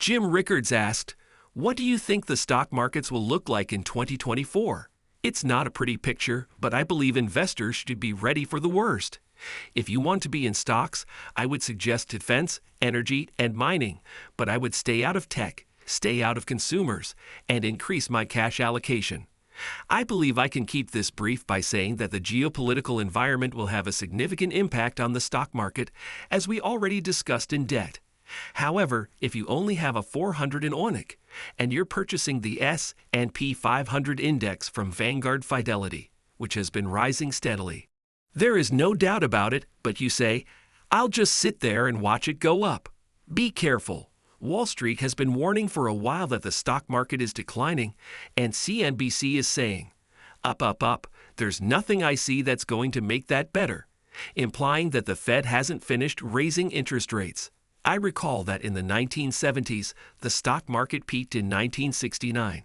Jim Rickards asked, "What do you think the stock markets will look like in 2024? It's not a pretty picture, but I believe investors should be ready for the worst. If you want to be in stocks, I would suggest defense, energy, and mining, but I would stay out of tech, stay out of consumers, and increase my cash allocation." I believe I can keep this brief by saying that the geopolitical environment will have a significant impact on the stock market, as we already discussed in debt. However, if you only have a 400 in ONIC, and you're purchasing the S&P 500 index from Vanguard Fidelity, which has been rising steadily, there is no doubt about it, but you say, "I'll just sit there and watch it go up." Be careful. Wall Street has been warning for a while that the stock market is declining, and CNBC is saying, "Up, up, up, there's nothing I see that's going to make that better," implying that the Fed hasn't finished raising interest rates. I recall that in the 1970s, the stock market peaked in 1969,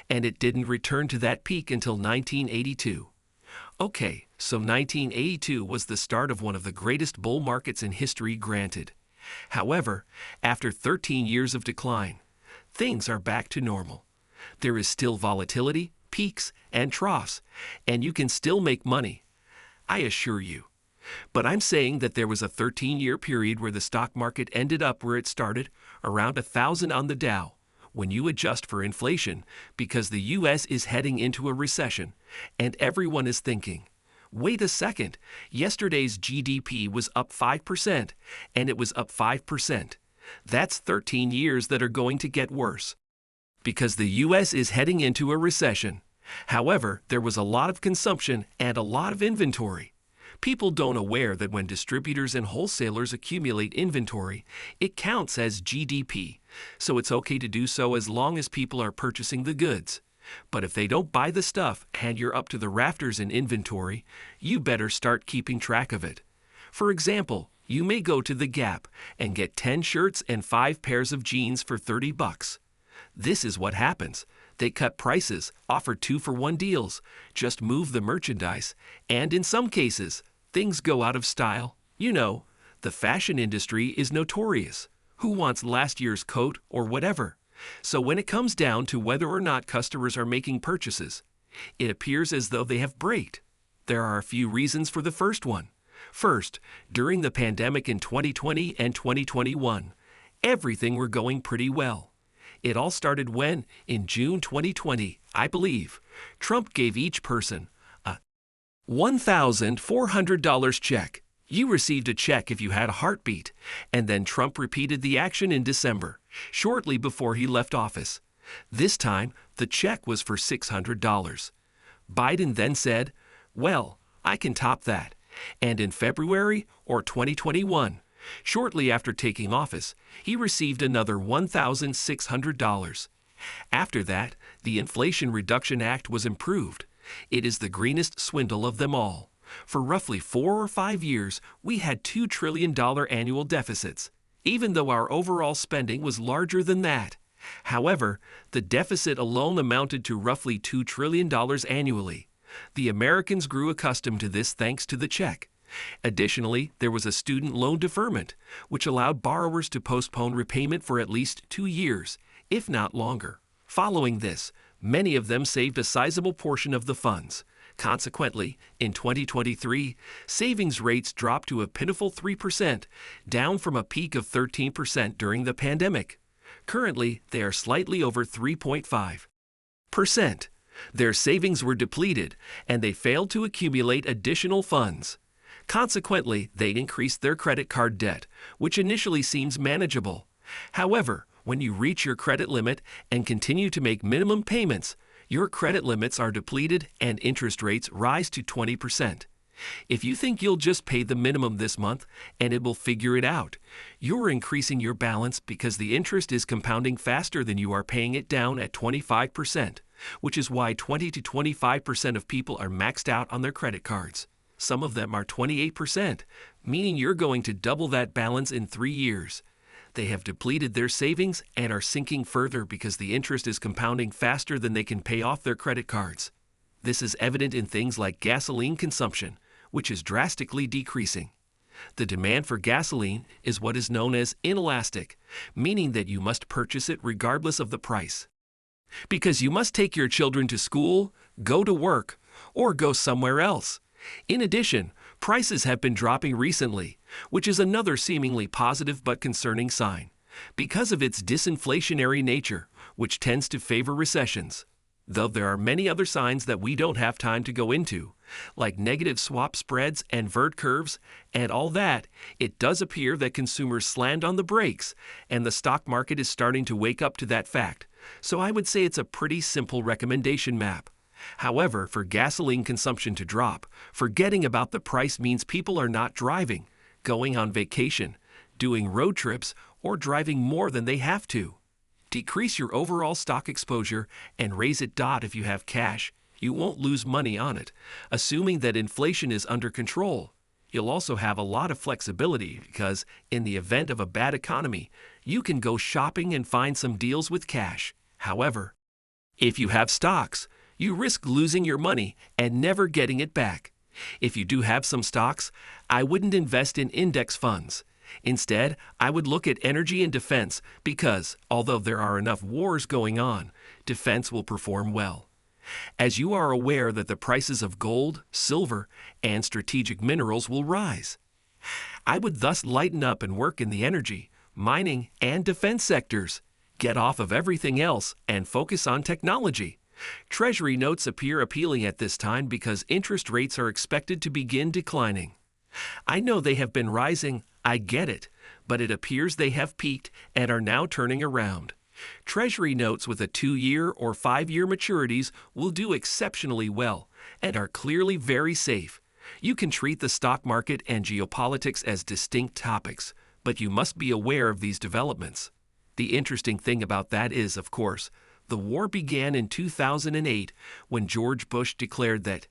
and it didn't return to that peak until 1982. Okay, so 1982 was the start of one of the greatest bull markets in history, granted. However, after 13 years of decline, things are back to normal. There is still volatility, peaks, and troughs, and you can still make money, I assure you. But I'm saying that there was a 13-year period where the stock market ended up where it started, around 1,000 on the Dow, when you adjust for inflation, because the U.S. is heading into a recession, and everyone is thinking, "Wait a second, yesterday's GDP was up 5%, and it was up 5%. That's 13 years that are going to get worse." Because the U.S. is heading into a recession. However, there was a lot of consumption and a lot of inventory. People don't aware that when distributors and wholesalers accumulate inventory, it counts as GDP, so it's okay to do so as long as people are purchasing the goods. But if they don't buy the stuff and you're up to the rafters in inventory, you better start keeping track of it. For example, you may go to the Gap and get 10 shirts and 5 pairs of jeans for $30. This is what happens. They cut prices, offer 2-for-1 deals, just move the merchandise, and in some cases, things go out of style. You know, the fashion industry is notorious. Who wants last year's coat or whatever? So when it comes down to whether or not customers are making purchases, it appears as though they have braked. There are a few reasons for the first one. First, during the pandemic in 2020 and 2021, everything were going pretty well. It all started when, in June 2020, I believe, Trump gave each person a $1,400 check. You received a check if you had a heartbeat, and then Trump repeated the action in December, shortly before he left office. This time, the check was for $600. Biden then said, "Well, I can top that." And in February or 2021, shortly after taking office, he received another $1,600. After that, the Inflation Reduction Act was improved. It is the greenest swindle of them all. For roughly 4 or 5 years, we had $2 trillion annual deficits, even though our overall spending was larger than that. However, the deficit alone amounted to roughly $2 trillion annually. The Americans grew accustomed to this thanks to the check. Additionally, there was a student loan deferment, which allowed borrowers to postpone repayment for at least 2 years, if not longer. Following this, many of them saved a sizable portion of the funds. Consequently, in 2023, savings rates dropped to a pitiful 3%, down from a peak of 13% during the pandemic. Currently, they are slightly over 3.5%. Their savings were depleted, and they failed to accumulate additional funds. Consequently, they increased their credit card debt, which initially seems manageable. However, when you reach your credit limit and continue to make minimum payments, your credit limits are depleted and interest rates rise to 20%. If you think you'll just pay the minimum this month and it will figure it out, you're increasing your balance because the interest is compounding faster than you are paying it down at 25%, which is why 20 to 25% of people are maxed out on their credit cards. Some of them are 28%, meaning you're going to double that balance in 3 years. They have depleted their savings and are sinking further because the interest is compounding faster than they can pay off their credit cards. This is evident in things like gasoline consumption, which is drastically decreasing. The demand for gasoline is what is known as inelastic, meaning that you must purchase it regardless of the price. Because you must take your children to school, go to work, or go somewhere else. In addition, prices have been dropping recently, which is another seemingly positive but concerning sign, because of its disinflationary nature, which tends to favor recessions. Though there are many other signs that we don't have time to go into, like negative swap spreads and vert curves and all that, it does appear that consumers slammed on the brakes and the stock market is starting to wake up to that fact. So I would say it's a pretty simple recommendation map. However, for gasoline consumption to drop, forgetting about the price means people are not driving, going on vacation, doing road trips, or driving more than they have to. Decrease your overall stock exposure and raise it. If you have cash, you won't lose money on it, assuming that inflation is under control. You'll also have a lot of flexibility because, in the event of a bad economy, you can go shopping and find some deals with cash. However, if you have stocks, you risk losing your money and never getting it back. If you do have some stocks, I wouldn't invest in index funds. Instead, I would look at energy and defense because, although there are enough wars going on, defense will perform well. As you are aware that the prices of gold, silver, and strategic minerals will rise. I would thus lighten up and work in the energy, mining, and defense sectors. Get off of everything else and focus on technology. Treasury notes appear appealing at this time because interest rates are expected to begin declining. I know they have been rising, I get it, but it appears they have peaked and are now turning around. Treasury notes with a 2-year or 5-year maturities will do exceptionally well and are clearly very safe. You can treat the stock market and geopolitics as distinct topics, but you must be aware of these developments. The interesting thing about that is, of course, the war began in 2008 when George Bush declared that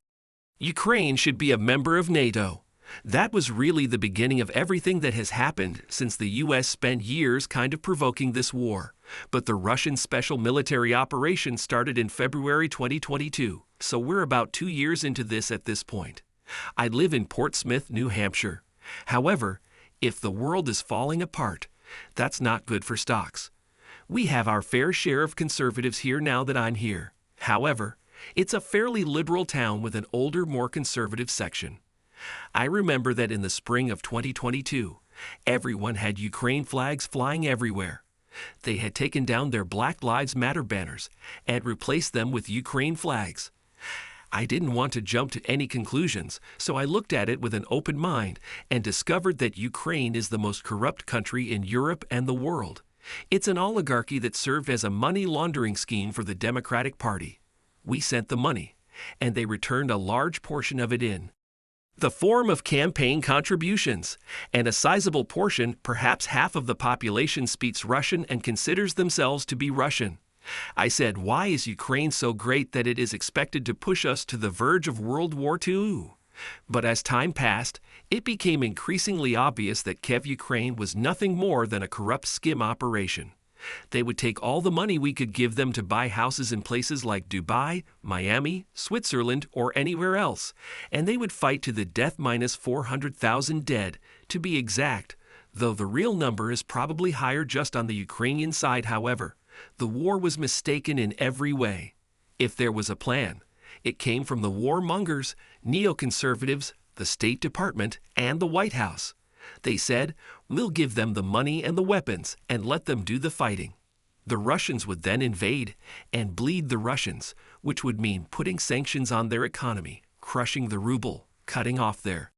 Ukraine should be a member of NATO. That was really the beginning of everything that has happened since the U.S. spent years kind of provoking this war. But the Russian special military operation started in February 2022, so we're about 2 years into this at this point. I live in Portsmouth, New Hampshire. However, if the world is falling apart, that's not good for stocks. We have our fair share of conservatives here now that I'm here. However, it's a fairly liberal town with an older, more conservative section. I remember that in the spring of 2022, everyone had Ukraine flags flying everywhere. They had taken down their Black Lives Matter banners and replaced them with Ukraine flags. I didn't want to jump to any conclusions, so I looked at it with an open mind and discovered that Ukraine is the most corrupt country in Europe and the world. It's an oligarchy that served as a money laundering scheme for the Democratic Party. We sent the money, and they returned a large portion of it in the form of campaign contributions, and a sizable portion, perhaps half of the population, speaks Russian and considers themselves to be Russian. I said, why is Ukraine so great that it is expected to push us to the verge of World War II? But as time passed, it became increasingly obvious that Kiev, Ukraine was nothing more than a corrupt skim operation. They would take all the money we could give them to buy houses in places like Dubai, Miami, Switzerland, or anywhere else, and they would fight to the death, minus 400,000 dead, to be exact, though the real number is probably higher just on the Ukrainian side. However, the war was mistaken in every way. If there was a plan, it came from the warmongers, neoconservatives, the State Department, and the White House. They said, we'll give them the money and the weapons and let them do the fighting. The Russians would then invade and bleed the Russians, which would mean putting sanctions on their economy, crushing the ruble, cutting off their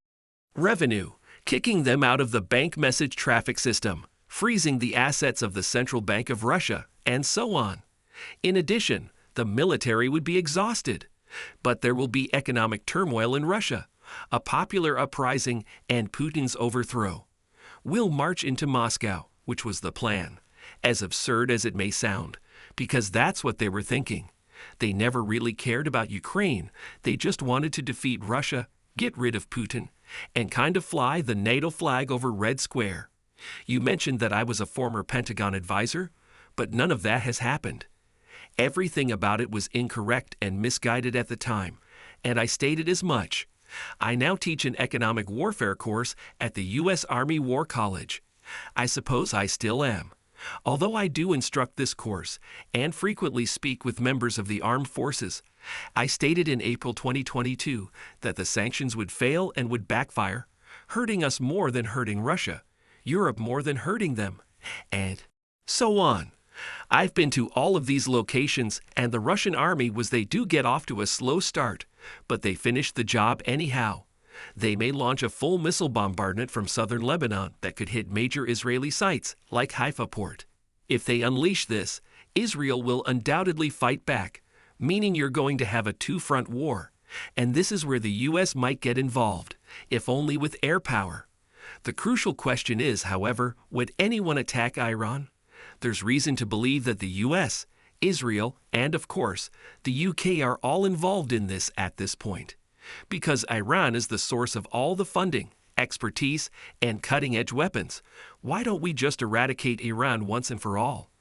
revenue, kicking them out of the bank message traffic system, freezing the assets of the Central Bank of Russia, and so on. In addition, the military would be exhausted. But there will be economic turmoil in Russia, a popular uprising, and Putin's overthrow. We'll march into Moscow, which was the plan, as absurd as it may sound, because that's what they were thinking. They never really cared about Ukraine. They just wanted to defeat Russia, get rid of Putin, and kind of fly the NATO flag over Red Square. You mentioned that I was a former Pentagon advisor, but none of that has happened. Everything about it was incorrect and misguided at the time, and I stated as much. I now teach an economic warfare course at the U.S. Army War College. I suppose I still am. Although I do instruct this course and frequently speak with members of the armed forces, I stated in April 2022 that the sanctions would fail and would backfire, hurting us more than hurting Russia, Europe more than hurting them, and so on. I've been to all of these locations, and the Russian army they do get off to a slow start, but they finish the job anyhow. They may launch a full missile bombardment from southern Lebanon that could hit major Israeli sites like Haifa port. If they unleash this, Israel will undoubtedly fight back, meaning you're going to have a two-front war, and this is where the U.S. might get involved, if only with air power. The crucial question is, however, would anyone attack Iran? There's reason to believe that the U.S., Israel, and of course, the U.K. are all involved in this at this point, because Iran is the source of all the funding, expertise, and cutting-edge weapons. Why don't we just eradicate Iran once and for all?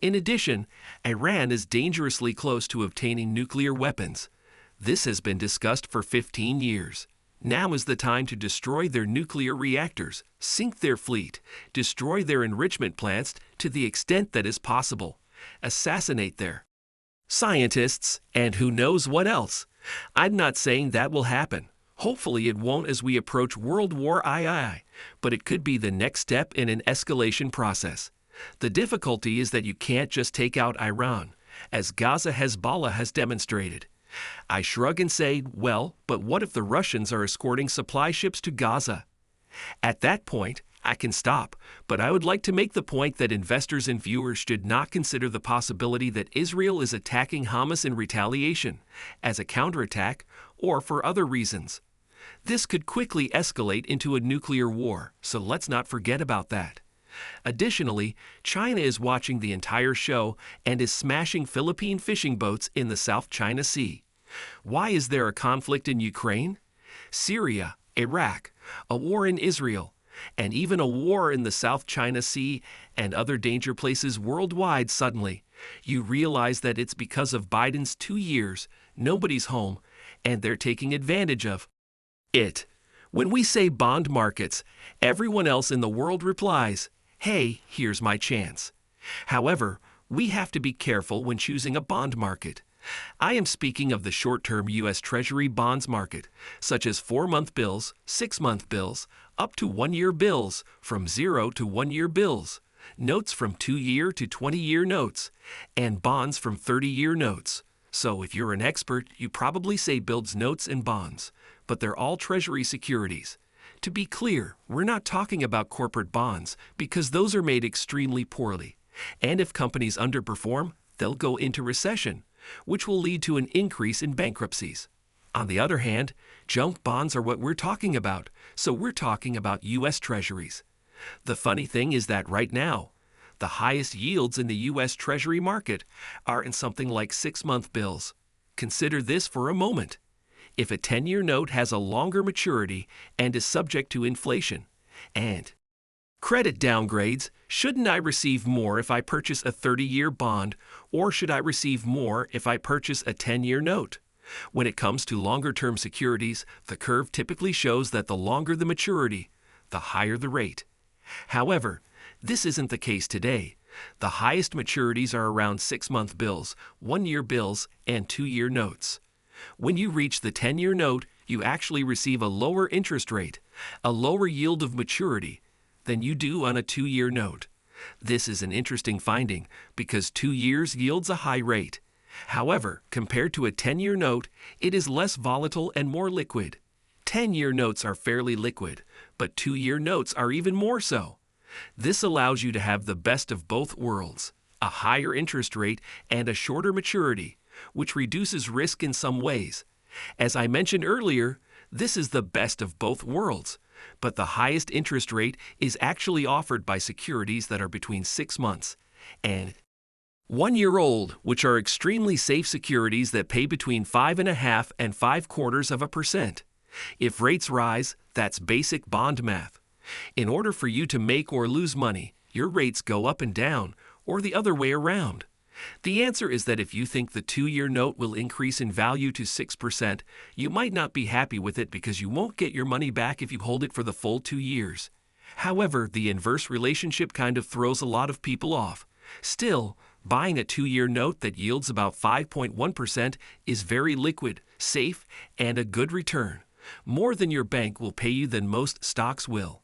In addition, Iran is dangerously close to obtaining nuclear weapons. This has been discussed for 15 years. Now is the time to destroy their nuclear reactors, sink their fleet, destroy their enrichment plants to the extent that is possible, assassinate their scientists, and who knows what else. I'm not saying that will happen. Hopefully it won't as we approach World War II, but it could be the next step in an escalation process. The difficulty is that you can't just take out Iran, as Gaza Hezbollah has demonstrated. I shrug and say, well, but what if the Russians are escorting supply ships to Gaza? At that point, I can stop, but I would like to make the point that investors and viewers should not consider the possibility that Israel is attacking Hamas in retaliation, as a counterattack, or for other reasons. This could quickly escalate into a nuclear war, so let's not forget about that. Additionally, China is watching the entire show and is smashing Philippine fishing boats in the South China Sea. Why is there a conflict in Ukraine, Syria, Iraq, a war in Israel, and even a war in the South China Sea and other danger places worldwide? Suddenly, you realize that it's because of Biden's 2 years, nobody's home, and they're taking advantage of it. When we say bond markets, everyone else in the world replies, hey, here's my chance. However, we have to be careful when choosing a bond market. I am speaking of the short-term U.S. Treasury bonds market, such as 4-month bills, 6-month bills, up to 1-year bills, from 0 to 1-year bills, notes from 2-year to 20-year notes, and bonds from 30-year notes. So if you're an expert, you probably say builds notes and bonds, but they're all Treasury securities. To be clear, we're not talking about corporate bonds because those are made extremely poorly. And if companies underperform, they'll go into recession, which will lead to an increase in bankruptcies. On the other hand, junk bonds are what we're talking about, so we're talking about U.S. Treasuries. The funny thing is that right now, the highest yields in the U.S. Treasury market are in something like 6-month bills. Consider this for a moment. If a 10-year note has a longer maturity and is subject to inflation and credit downgrades, shouldn't I receive more if I purchase a 30-year bond, or should I receive more if I purchase a 10-year note? When it comes to longer-term securities, the curve typically shows that the longer the maturity, the higher the rate. However, this isn't the case today. The highest maturities are around 6-month bills, 1-year bills, and 2-year notes. When you reach the 10-year note, you actually receive a lower interest rate, a lower yield of maturity, than you do on a 2-year note. This is an interesting finding because 2 years yields a high rate. However, compared to a 10-year note, it is less volatile and more liquid. 10-year notes are fairly liquid, but 2-year notes are even more so. This allows you to have the best of both worlds, a higher interest rate and a shorter maturity, which reduces risk in some ways. As I mentioned earlier, this is the best of both worlds, but the highest interest rate is actually offered by securities that are between 6 months and 1 year old, which are extremely safe securities that pay between 5.5% and 0.75%. If rates rise, that's basic bond math. In order for you to make or lose money, your rates go up and down, or the other way around. The answer is that if you think the 2-year note will increase in value to 6%, you might not be happy with it because you won't get your money back if you hold it for the full 2 years. However, the inverse relationship kind of throws a lot of people off. Still, buying a 2-year note that yields about 5.1% is very liquid, safe, and a good return. More than your bank will pay you than most stocks will.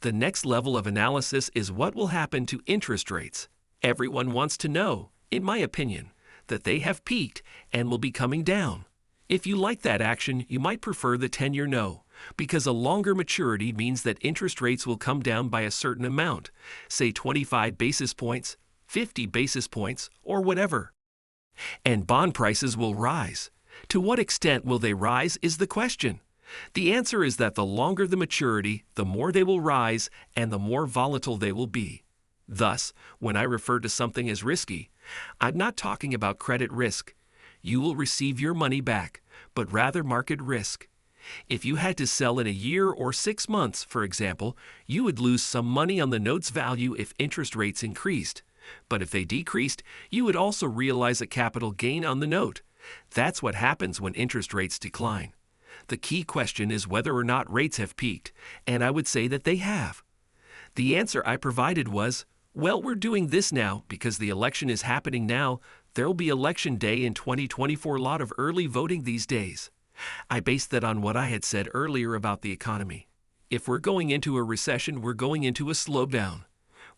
The next level of analysis is what will happen to interest rates. Everyone wants to know, in my opinion, that they have peaked and will be coming down. If you like that action, you might prefer the 10-year no, because a longer maturity means that interest rates will come down by a certain amount, say 25 basis points, 50 basis points, or whatever. And bond prices will rise. To what extent will they rise is the question. The answer is that the longer the maturity, the more they will rise and the more volatile they will be. Thus, when I refer to something as risky, I'm not talking about credit risk. You will receive your money back, but rather market risk. If you had to sell in a year or 6 months, for example, you would lose some money on the note's value if interest rates increased. But if they decreased, you would also realize a capital gain on the note. That's what happens when interest rates decline. The key question is whether or not rates have peaked, and I would say that they have. The answer I provided was, well, we're doing this now because the election is happening now. There'll be election day in 2024, a lot of early voting these days. I based that on what I had said earlier about the economy. If we're going into a recession, we're going into a slowdown.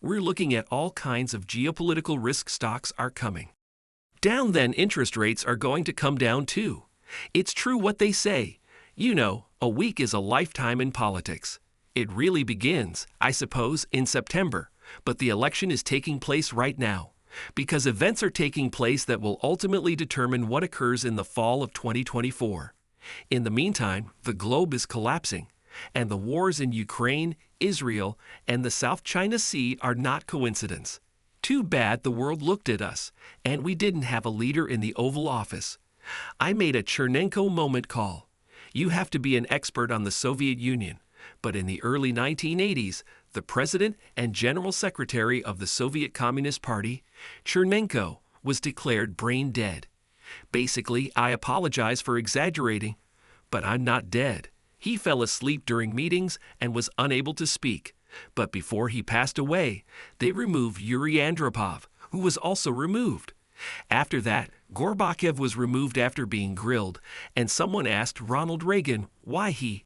We're looking at all kinds of geopolitical risk stocks are coming down, then interest rates are going to come down too. It's true what they say. You know, a week is a lifetime in politics. It really begins, I suppose, in September, but the election is taking place right now, because events are taking place that will ultimately determine what occurs in the fall of 2024. In the meantime, the globe is collapsing, and the wars in Ukraine, Israel, and the South China Sea are not coincidence. Too bad the world looked at us, and we didn't have a leader in the Oval Office. I made a Chernenko moment call. You have to be an expert on the Soviet Union, but in the early 1980s, the president and general secretary of the Soviet Communist Party, Chernenko, was declared brain dead. Basically, I apologize for exaggerating, but I'm not dead. He fell asleep during meetings and was unable to speak. But before he passed away, they removed Yuri Andropov, who was also removed. After that, Gorbachev was removed after being grilled, and someone asked Ronald Reagan why he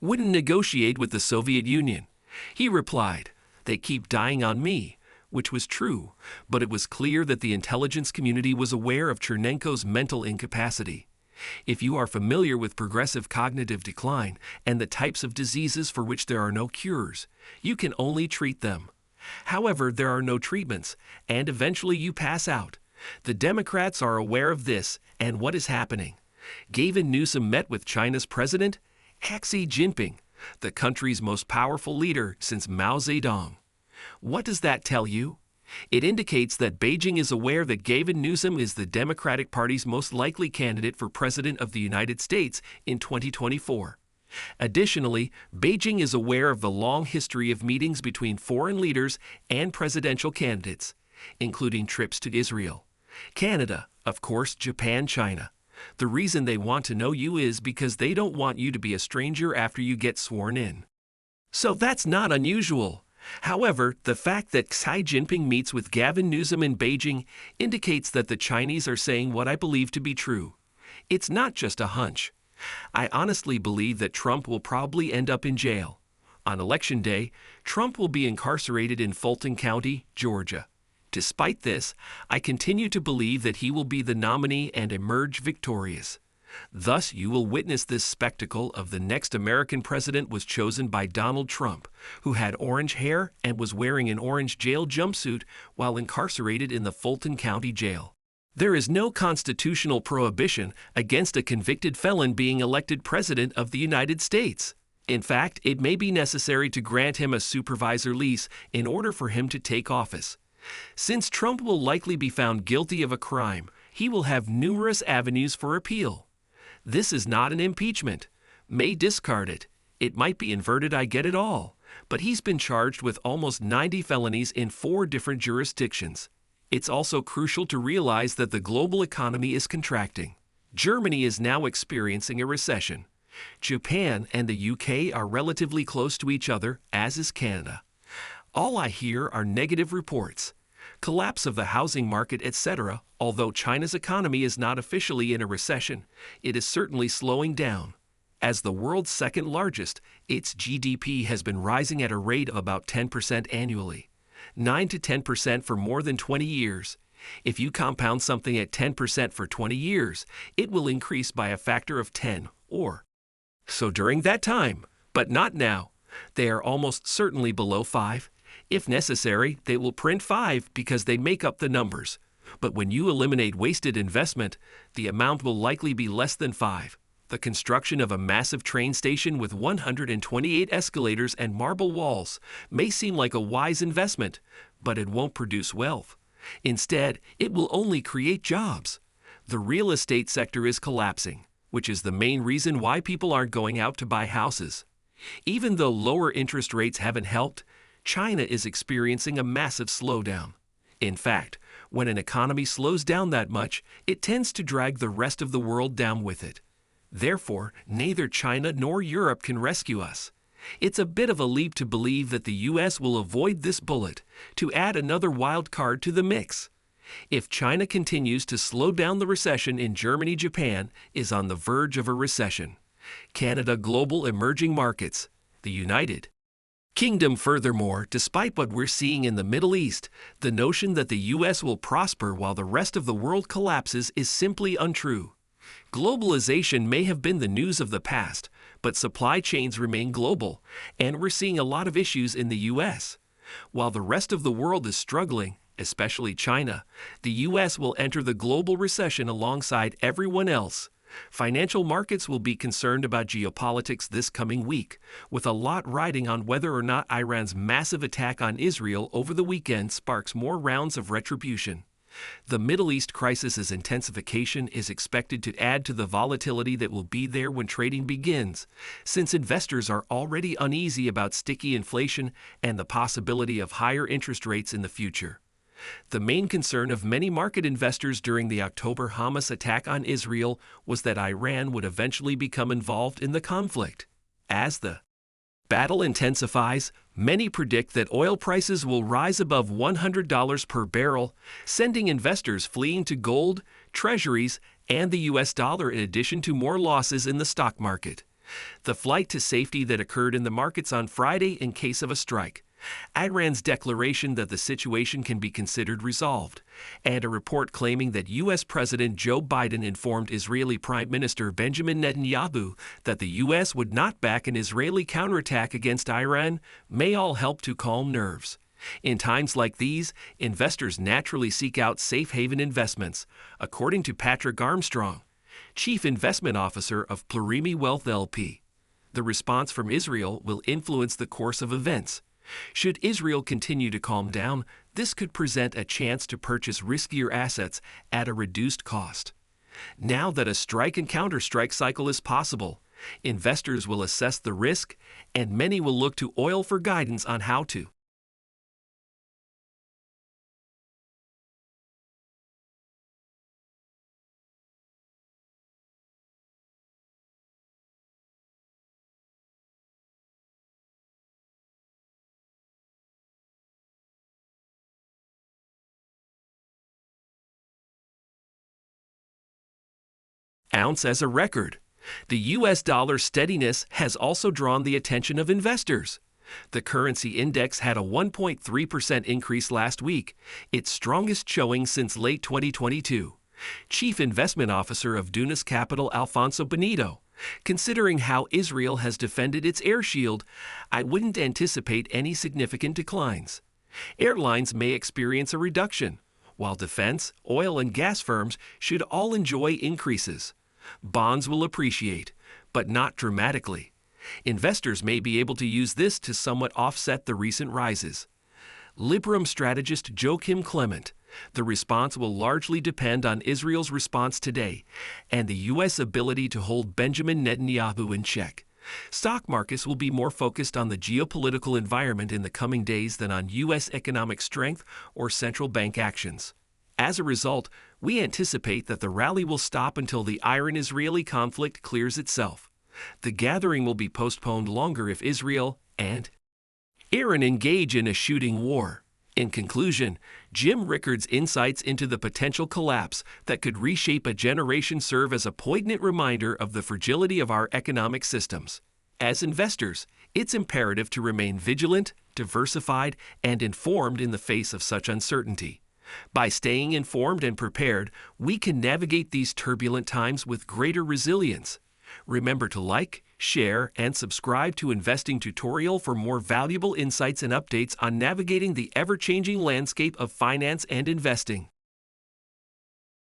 wouldn't negotiate with the Soviet Union. He replied, "They keep dying on me," which was true, but it was clear that the intelligence community was aware of Chernenko's mental incapacity. If you are familiar with progressive cognitive decline and the types of diseases for which there are no cures, you can only treat them. However, there are no treatments, and eventually you pass out. The Democrats are aware of this and what is happening. Gavin Newsom met with China's president, Xi Jinping, the country's most powerful leader since Mao Zedong. What does that tell you? It indicates that Beijing is aware that Gavin Newsom is the Democratic Party's most likely candidate for President of the United States in 2024. Additionally, Beijing is aware of the long history of meetings between foreign leaders and presidential candidates, including trips to Israel, Canada, of course, Japan, China. The reason they want to know you is because they don't want you to be a stranger after you get sworn in. So that's not unusual. However, the fact that Xi Jinping meets with Gavin Newsom in Beijing indicates that the Chinese are saying what I believe to be true. It's not just a hunch. I honestly believe that Trump will probably end up in jail. On Election Day, Trump will be incarcerated in Fulton County, Georgia. Despite this, I continue to believe that he will be the nominee and emerge victorious. Thus, you will witness this spectacle of the next American president was chosen by Donald Trump, who had orange hair and was wearing an orange jail jumpsuit while incarcerated in the Fulton County Jail. There is no constitutional prohibition against a convicted felon being elected president of the United States. In fact, it may be necessary to grant him a supervisor lease in order for him to take office. Since Trump will likely be found guilty of a crime, he will have numerous avenues for appeal. This is not an impeachment. May discard it. It might be inverted, I get it all. But he's been charged with almost 90 felonies in 4 different jurisdictions. It's also crucial to realize that the global economy is contracting. Germany is now experiencing a recession. Japan and the UK are relatively close to each other, as is Canada. All I hear are negative reports. Collapse of the housing market, etc. Although China's economy is not officially in a recession, it is certainly slowing down. As the world's second largest, its GDP has been rising at a rate of about 10% annually, 9 to 10% for more than 20 years. If you compound something at 10% for 20 years, it will increase by a factor of 10 or so during that time, but not now. They are almost certainly below 5. If necessary, they will print 5 because they make up the numbers. But when you eliminate wasted investment, the amount will likely be less than 5. The construction of a massive train station with 128 escalators and marble walls may seem like a wise investment, but it won't produce wealth. Instead, it will only create jobs. The real estate sector is collapsing, which is the main reason why people aren't going out to buy houses. Even though lower interest rates haven't helped, China is experiencing a massive slowdown. In fact, when an economy slows down that much, it tends to drag the rest of the world down with it. Therefore, neither China nor Europe can rescue us. It's a bit of a leap to believe that the US will avoid this bullet, to add another wild card to the mix. If China continues to slow down, the recession in Germany, Japan is on the verge of a recession. Canada, global emerging markets, the United Kingdom. Furthermore, despite what we're seeing in the Middle East, the notion that the US will prosper while the rest of the world collapses is simply untrue. Globalization may have been the news of the past, but supply chains remain global, and we're seeing a lot of issues in the US. While the rest of the world is struggling, especially China, the US will enter the global recession alongside everyone else. Financial markets will be concerned about geopolitics this coming week, with a lot riding on whether or not Iran's massive attack on Israel over the weekend sparks more rounds of retribution. The Middle East crisis's intensification is expected to add to the volatility that will be there when trading begins, since investors are already uneasy about sticky inflation and the possibility of higher interest rates in the future. The main concern of many market investors during the October Hamas attack on Israel was that Iran would eventually become involved in the conflict. As the battle intensifies, many predict that oil prices will rise above $100 per barrel, sending investors fleeing to gold, treasuries, and the US dollar, in addition to more losses in the stock market. The flight to safety that occurred in the markets on Friday in case of a strike, Iran's declaration that the situation can be considered resolved, and a report claiming that U.S. President Joe Biden informed Israeli Prime Minister Benjamin Netanyahu that the U.S. would not back an Israeli counterattack against Iran may all help to calm nerves. In times like these, investors naturally seek out safe haven investments, according to Patrick Armstrong, Chief Investment Officer of Plurimi Wealth LP. The response from Israel will influence the course of events. Should Israel continue to calm down, this could present a chance to purchase riskier assets at a reduced cost. Now that a strike and counter-strike cycle is possible, investors will assess the risk, and many will look to oil for guidance on how to ounce as a record. The US dollar steadiness has also drawn the attention of investors. The currency index had a 1.3% increase last week, its strongest showing since late 2022. Chief Investment Officer of Dunas Capital Alfonso Benito, considering how Israel has defended its air shield, I wouldn't anticipate any significant declines. Airlines may experience a reduction, while defense, oil, and gas firms should all enjoy increases. Bonds will appreciate, but not dramatically. Investors may be able to use this to somewhat offset the recent rises. Liberum strategist Joachim Clement, the response will largely depend on Israel's response today and the U.S. ability to hold Benjamin Netanyahu in check. Stock markets will be more focused on the geopolitical environment in the coming days than on U.S. economic strength or central bank actions. As a result, we anticipate that the rally will stop until the Iran-Israeli conflict clears itself. The gathering will be postponed longer if Israel and Iran engage in a shooting war. In conclusion, Jim Rickards' insights into the potential collapse that could reshape a generation serve as a poignant reminder of the fragility of our economic systems. As investors, it's imperative to remain vigilant, diversified, and informed in the face of such uncertainty. By staying informed and prepared, we can navigate these turbulent times with greater resilience. Remember to like, share, and subscribe to Investing Tutorial for more valuable insights and updates on navigating the ever-changing landscape of finance and investing.